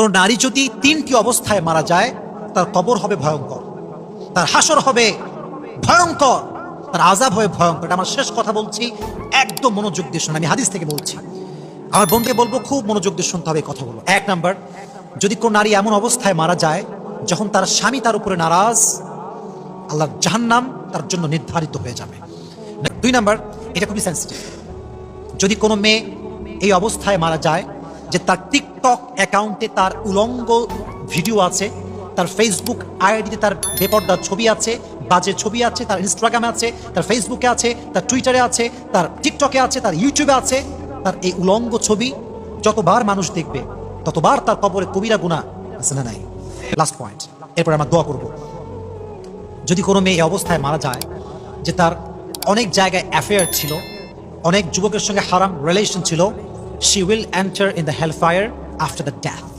কোন নারী যদি 3টি অবস্থায় মারা যায়, তার কবর হবে ভয়ঙ্কর, তার হাসর হবে ভয়ঙ্কর, তার আযাব হবে ভয়ঙ্কর। এটা আমার শেষ কথা বলছি, একদম মনোযোগ দিয়ে শুনুন। আমি হাদিস থেকে বলছি, আমার বন্ধুকে বলবো খুব মনোযোগ দিয়ে শুনতে হবে এই কথাগুলো। 1 নাম্বার, যদি কোন নারী এমন অবস্থায় মারা যায় যখন তার স্বামী তার উপরে নারাজ, আল্লাহর জাহান্নাম তার জন্য নির্ধারিত হয়ে যাবে। 2 নাম্বার, এটা খুবই সেন্সিটিভ, যদি কোনো মেয়ে এই অবস্থায় মারা যায় যে তার টিকটক অ্যাকাউন্টে তার উলঙ্গ ভিডিও আছে, তার ফেসবুক আইডিতে তার বেপর্দা ছবি আছে, বাজে ছবি আছে, তার ইনস্টাগ্রামে আছে, তার ফেসবুকে আছে, তার টুইটারে আছে, তার টিকটকে আছে, তার ইউটিউবে আছে, তার এই উলঙ্গ ছবি যতবার মানুষ দেখবে ততবার তার কবরে কবিরা গুনাহ আছে না নাই? লাস্ট পয়েন্ট, এরপর আমরা দোয়া করব। যদি কোনো মেয়ে এই অবস্থায় মারা যায় যে তার অনেক জায়গায় অ্যাফেয়ার ছিল, অনেক যুবকের সঙ্গে হারাম রিলেশন ছিল, she will enter in the hellfire after the death.